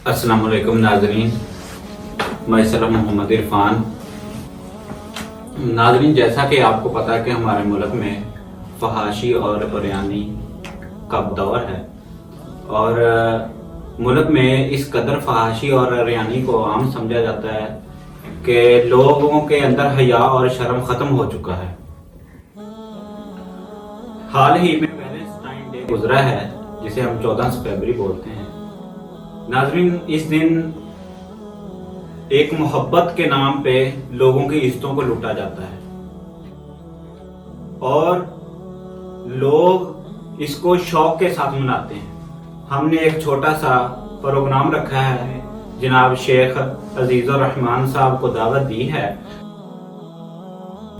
अस्सलाम वालेकुम नाज़रीन, मैं मोहम्मद इरफान। नाज़रीन, जैसा कि आपको पता है कि हमारे मुल्क में फहाशी और बयानी का दौर है और मुल्क में इस कदर फहाशी और रियानी को आम समझा जाता है कि लोगों के अंदर हया और शर्म ख़त्म हो चुका है। हाल ही में वैलेंटाइन डे गुजरा है जिसे हम 14 फरवरी बोलते हैं। नाज़रीन, इस दिन एक मोहब्बत के नाम पे लोगों की इज्जतों को लूटा जाता है और लोग इसको शौक के साथ मनाते हैं। हमने एक छोटा सा प्रोग्राम रखा है, जनाब शेख अजीजुर रहमान साहब को दावत दी है।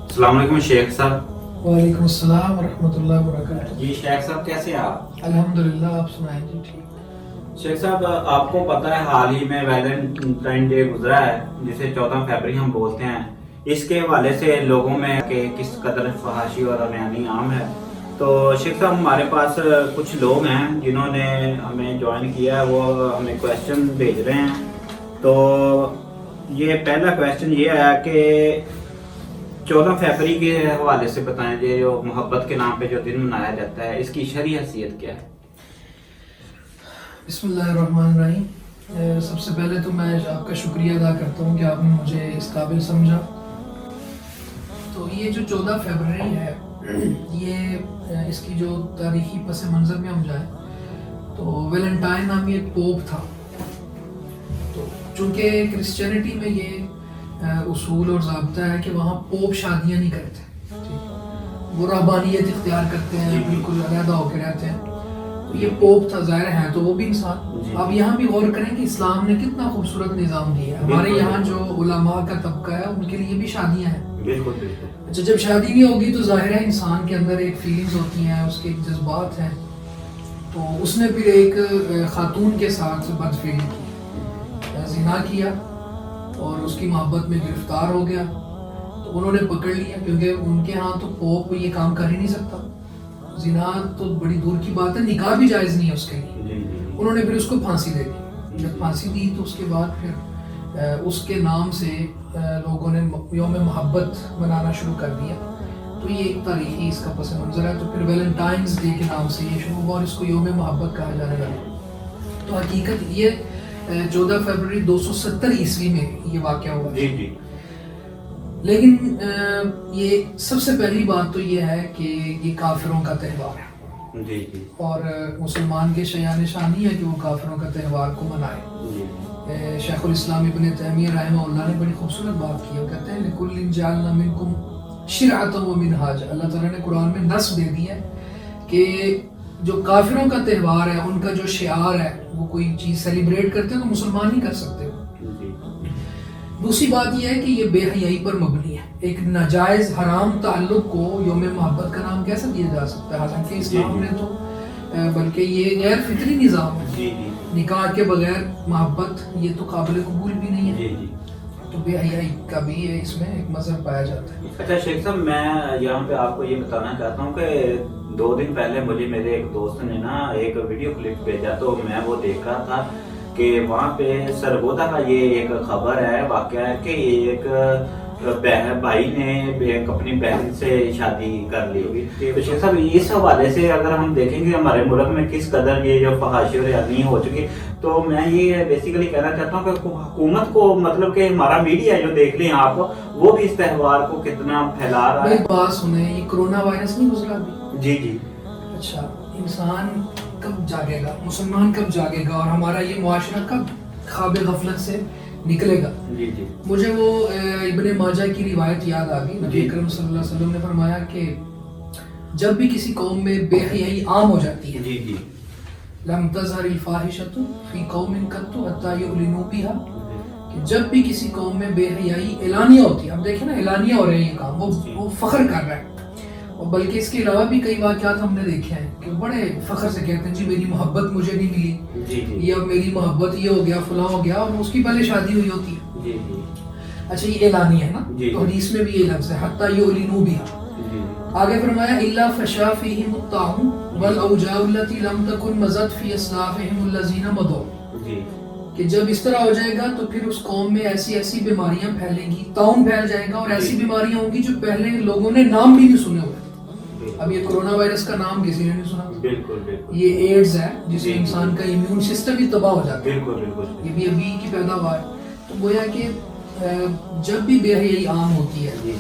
अस्सलाम वालेकुम शेख साहब। वालेकुम अस्सलाम व रहमतुल्लाहि व बरकातहू। जी शेख साहब, कैसे हैं आप? अल्हम्दुलिल्लाह, आप सुनाएं जी? ठीक। शेख साहब, आपको पता है हाल ही में वैलेंटाइन डे गुजरा है जिसे 14 फरवरी हम बोलते हैं। इसके हवाले से लोगों में कि किस कदर फहाशी और रियानी आम है। तो शेख साहब, हमारे पास कुछ लोग हैं जिन्होंने हमें ज्वाइन किया है, वो हमें क्वेश्चन भेज रहे हैं। तो ये पहला क्वेश्चन ये है कि 14 फरवरी के हवाले से बताएं, जो मोहब्बत के नाम पे जो दिन मनाया जाता है, इसकी शरई हैसियत क्या है? बिस्मिल्लाहिर्रहमानिर्रहीम। सबसे पहले तो मैं आपका शुक्रिया अदा करता हूँ कि आपने मुझे इस काबिल समझा। तो ये जो 14 फरवरी है, ये इसकी जो तारीखी पस मंज़र में हम जाए तो वैलेंटाइन नामी एक पोप था। तो चूँकि क्रिश्चियनिटी में ये उसूल और ज़ाब्ता है कि वहाँ पोप शादियाँ नहीं करते, वो रहबानियत इख्तियार करते हैं, बिल्कुल अलहदा होकर रहते हैं। तो ये पोप था, ज़ाहिर है तो वो भी इंसान। अब यहाँ भी गौर करें कि इस्लाम ने कितना खूबसूरत निज़ाम दिया है। हमारे यहाँ जो उलमा का तबका है उनके लिए भी शादियाँ हैं। बिल्कुल बिल्कुल। अच्छा, जब शादी नहीं होगी तो ज़ाहिर है इंसान के अंदर एक फीलिंग्स होती हैं, उसके एक जज्बात हैं। तो उसने फिर एक खातून के साथ बदफेली की, ज़िना किया और उसकी मोहब्बत में गिरफ्तार हो गया। तो उन्होंने पकड़ लिया, क्योंकि उनके यहाँ तो पोप ये काम कर ही नहीं सकता। ज़िना तो बड़ी दूर की बात है, निकाह भी जायज़ नहीं है उसके लिए। उन्होंने फिर उसको फांसी दे दी। जब फांसी दी तो उसके बाद फिर उसके नाम से लोगों ने यौम मोहब्बत मनाना शुरू कर दिया। तो ये एक तारीखी इसका पस मंज़र है। तो फिर वैलेंटाइंस डे के नाम से ये शुरू हुआ और इसको यौम मोहब्बत कहा जाने लगा। तो हकीकत ये 14 फरवरी 270 ईस्वी में ये वाक़या हुआ। जी जी। लेकिन ये सबसे पहली बात तो ये है कि ये काफिरों का त्यौहार है। जी जी। और मुसलमान के शयान शानी है कि वो काफिरों का त्यौहार को मनाए। शेखुल इस्लाम इब्न तैमिय्या रहमहुल्लाह ने बड़ी खूबसूरत बात की। वो कहते हैं लिकुल्लिन जअलना मिनकुम शिरअतन व मिनहाज। अल्लाह ताला ने कुरान में नस दे दी है कि जो काफिरों का त्यौहार है, उनका जो शिआर है, वो कोई चीज़ सेलिब्रेट करते हैं तो मुसलमान नहीं कर सकते। दूसरी बात यह है कि ये बेहयाई पर मबनी है। एक नाजायज़ हराम ताल्लुक को यौम मोहब्बत का नाम कैसे दिया जा सकता है? हालांकि इस्लाम ने तो बल्कि ये गैर फितरी निज़ाम है। निकाह के बगैर मोहब्बत ये तो काबिल कबूल भी नहीं है। तो बेहयाई का भी इसमें एक मज़हर पाया जाता है। अच्छा शेख साहब, मैं यहाँ पे आपको ये बताना चाहता हूँ कि 2 दिन पहले मुझे मेरे एक दोस्त ने ना एक वीडियो क्लिप भेजा, तो मैं वो देख रहा था कि वहाँ पे सरगोदा का ये एक खबर है, वाक़या है कि एक भाई ने अपनी बहन से शादी कर ली हुई। तो शेख साहब, इस हवाले से अगर हम देखेंगे हमारे मुल्क में किस कदर ये जो फहाशी और रियानी हो चुकी, तो मैं ये बेसिकली कहना चाहता हूँ कि हुकूमत को, मतलब कि हमारा मीडिया जो देख लें आप, वो भी इस त्यौहार को कितना फैला रहा है। बात सुने, ये कोरोना वायरस नहीं गुजरा अभी? जी जी। अच्छा, इंसान कब जागेगा, मुसलमान कब जागेगा और हमारा ये मुआशरा कब ख्वाब गफलत से निकलेगा? जी जी। मुझे वो इब्ने माजा की रिवायत याद आ गई। नबी अकरम सल्लल्लाहु अलैहि वसल्लम ने फरमाया कि जब भी किसी कौम में बेहयाई आम हो जाती है, जी जी, लम तज़हरिल फाहिशतु फी कौमिन कत्तु हत्ता युलिनू बिहा, कि जब भी किसी कौम में बेहयाई एलानिया होती है, अब देखें ना, एलानिया हो रहे हैं ये काम, वो फख्र कर रहा है। और बल्कि इसके अलावा भी कई वाक़यात हमने देखे हैं कि बड़े फख्र से कहते हैं जी मेरी मोहब्बत मुझे नहीं मिली, जी जी, या मेरी मोहब्बत ये हो गया, फलां हो गया, और उसकी पहले शादी हुई होती है। जी जी। अच्छा, ये एलानी है ना, जी। तो हदीस में भी ये लफ्ज़ है हत्ता युलिनू बिहा। आगे फरमाया इल्ला फशा फीहिम अत्ताउन वल औजाउ लती लम तकुन मज़त फी अस्लाफिहिम अल्लज़ीना मदू। जी। کہ جب اس طرح ہو جائے گا تو پھر اس قوم میں ایسی ایسی بیماریاں پھیلیں گی, طاعون پھیل جائے گا, اور ایسی بیماریاں ہوں گی جو پہلے لوگوں نے نام بھی نہیں سنے ہوئے. اب یہ کرونا وائرس کا نام کسی نے نہیں سنا. بالکل بالکل. یہ ایڈز ہے جس میں انسان کا امیون سسٹم ہی تباہ ہو جاتا ہے. بالکل بالکل. یہ بھی ابھی کی پیداوار. تو گویا کہ جب بھی بے حیائی عام ہوتی ہے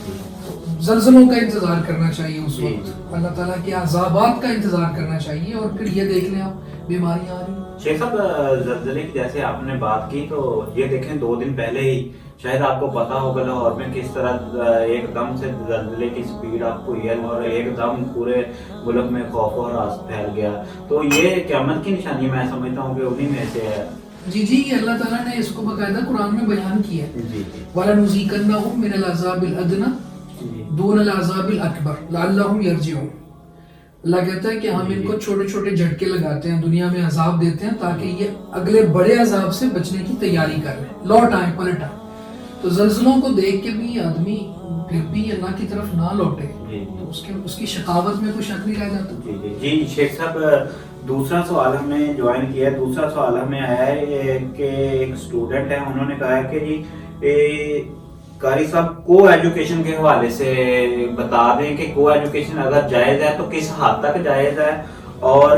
تو زلزلوں کا انتظار کرنا چاہیے اس وقت, اللہ تعالیٰ کے عذابات کا انتظار کرنا چاہیے, اور پھر یہ دیکھ لیں آپ بیماریاں آ رہی ہیں. شیخ صاحب زلزلے کی جیسے آپ نے بات کی تو یہ دیکھیں 2 دن پہلے ہی شاید آپ کو پتا ہوگا لاہور میں کس طرح ایک دم سے زلزلے کی سپیڈ آپ کو یہ اور ایک دم پورے ملک میں خوف و ہراس پھیل گیا. تو یہ قیامت کی نشانی میں سمجھتا ہوں کہ انہی میں سے ہے. جی یہ اللہ تعالیٰ نے اس کو باقاعدہ قرآن میں بیان کیا ہے. جی وَلَنُذِيقَنَّهُم مِّنَ الْعَذَابِ الْأَدْنَىٰ دُونَ الْعَذَابِ الْأَكْبَرِ لَعَلَّهُمْ يَرْجِعُونَ. اللہ کہتا ہے کہ ہم ان کو چھوٹے چھوٹے جھٹکے لگاتے ہیں, دنیا میں عذاب دیتے ہیں تاکہ یہ اگلے بڑے عذاب سے بچنے کی تیاری کر لیں, لوٹ آئیں, پلٹ آئیں. تو زلزلوں کو دیکھ کے بھی آدمی پھر بھی اللہ کی طرف نہ لوٹے تو اس کی شقاوت میں کوئی شک نہیں رہ جاتا. جی شیخ صاحب دوسرا سوال ہم نے جوائن کیا ہے. دوسرا سوال ہمیں آیا ہے کہ ایک اسٹوڈنٹ ہے, انہوں نے کہا ہے کہ جی قاری صاحب کو ایجوکیشن کے حوالے سے بتا دیں کہ کو ایجوکیشن اگر جائز ہے تو کس حد تک جائز ہے, اور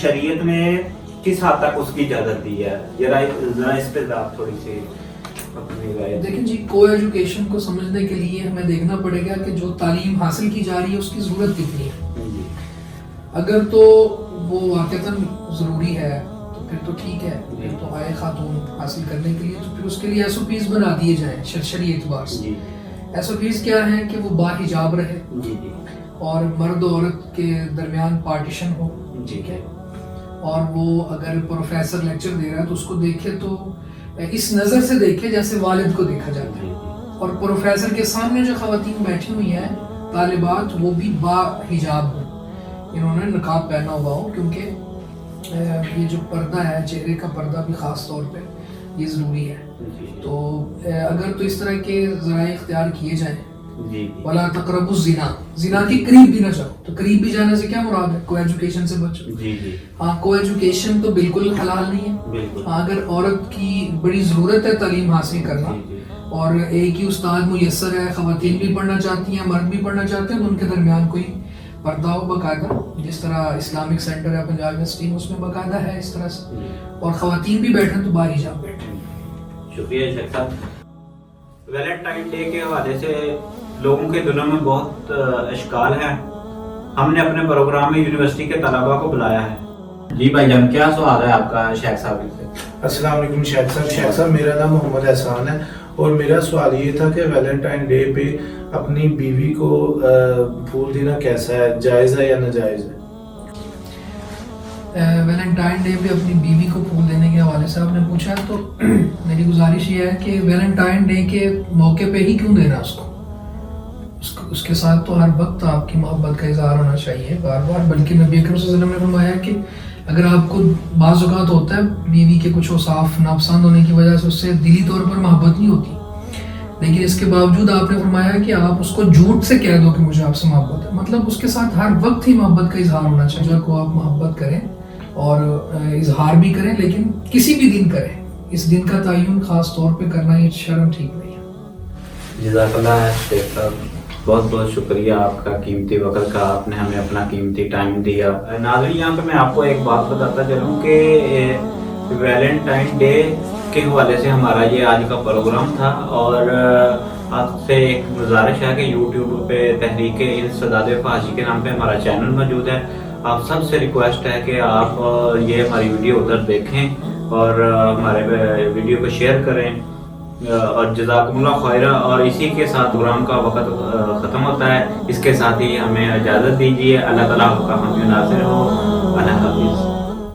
شریعت میں کس حد تک اس کی اجازت دی ہے. ذرا اس پہ آپ تھوڑی سی دیکھیں جی, کو ایجوکیشن کو سمجھنے کے لیے ہمیں دیکھنا پڑے گا کہ جو تعلیم حاصل کی جا رہی ہے اس کی ضرورت کتنی ہے. اگر تو وہ واقعتاً ضروری ہے تو پھر تو ٹھیک ہے, پھر تو آئے خاتون حاصل کرنے کے لیے تو پھر اس کے لیے ایس او پیز بنا دیے جائیں شرعی اعتبار سے. ایس او پیز کیا ہیں کہ وہ باحجاب رہے اور مرد و عورت کے درمیان پارٹیشن ہو, ٹھیک ہے, اور وہ اگر پروفیسر لیکچر دے رہا ہے تو اس کو دیکھے تو اس نظر سے دیکھے جیسے والد کو دیکھا جاتا ہے, اور پروفیسر کے سامنے جو خواتین بیٹھی ہوئی ہیں طالبات وہ بھی با حجاب ہوں, انہوں نے نقاب پہنا ہوا ہو, کیونکہ یہ جو پردہ ہے چہرے کا پردہ بھی خاص طور پہ یہ ضروری ہے. تو اگر تو اس طرح کے ذرائع اختیار کیے جائیں, وَلَا تَقْرَبُوا الزِّنَا, زنا کی قریب بھی نہ جاؤ. تو قریب بھی جانے سے کیا مراد ہے؟ کو ایجوکیشن سے بچو. ہاں کو ایجوکیشن تو بالکل حلال نہیں ہے. ہاں اگر عورت کی بڑی ضرورت ہے تعلیم حاصل کرنا اور ایک ہی استاد میسر ہے, خواتین بھی پڑھنا چاہتی ہیں مرد بھی پڑھنا چاہتے ہیں, تو ان کے درمیان کوئی پردہ ہو باقاعدہ, جس طرح اسلامک سینٹر ہے پنجاب یونیورسٹی میں اس میں باقاعدہ ہے اس طرح سے, اور خواتین بھی بیٹھیں تو باحجاب بیٹھیں. شکریہ شیخ صاحب. ویلنٹائن ڈے کے حوالے سے لوگوں کے دلوں میں بہت اشکال ہے. ہم نے اپنے پروگرام میں یونیورسٹی کے طلباء کو بلایا ہے. جی بھائی جان, کیا سوال ہے آپ کا شیخ صاحب سے؟ السلام علیکم شیخ صاحب. شیخ صاحب میرا نام محمد احسان ہے, اور میرا سوال یہ تھا کہ ویلنٹائن ڈے پہ اپنی بیوی کو پھول دینا کیسا ہے, جائز ہے یا ناجائز ہے؟ ویلنٹائن ڈے پہ اپنی بیوی کو پھول دینے کے حوالے سے آپ نے پوچھا, تو میری گزارش یہ ہے کہ ویلنٹائن ڈے کے موقع پہ ہی کیوں دینا اس کو, اس کے ساتھ تو ہر وقت آپ کی محبت کا اظہار ہونا چاہیے بار بار. بلکہ نبی اکرم صلی اللہ علیہ وسلم نے فرمایا کہ اگر آپ کو بعض اوقات ہوتا ہے بیوی کے کچھ اوصاف ناپسند ہونے کی وجہ سے اس سے دلی طور پر محبت نہیں ہوتی, لیکن اس کے باوجود آپ نے فرمایا کہ آپ اس کو جھوٹ سے کہہ دو کہ مجھے آپ سے محبت ہے. مطلب اس کے ساتھ ہر وقت ہی محبت کا اظہار ہونا چاہیے. جو کو آپ محبت کریں اور اظہار بھی کریں, لیکن کسی بھی دن کریں. اس دن کا تعین خاص طور پہ کرنا یہ شرم ٹھیک نہیں ہے. جزاک اللہ شیخ صاحب, بہت بہت شکریہ آپ کا قیمتی وقت کا, آپ نے ہمیں اپنا قیمتی ٹائم دیا. ناظرین یہاں پہ میں آپ کو ایک بات بتاتا چلوں کہ ویلنٹائن ڈے کے حوالے سے ہمارا یہ آج کا پروگرام تھا, اور آپ سے ایک گزارش ہے کہ یوٹیوب پہ تحریک انسداد فحاشی کے نام پہ ہمارا چینل موجود ہے. آپ سب سے ریکویسٹ ہے کہ آپ یہ ہماری ویڈیو ادھر دیکھیں اور ہمارے ویڈیو کو شیئر کریں, اور جزاکم اللہ خیرہ. اور اسی کے ساتھ پروگرام کا وقت ختم ہوتا ہے. اس کے ساتھ ہی ہمیں اجازت دیجیے. اللہ تعالیٰ آپ کا حامی و ناصر ہو. اللہ حافظ.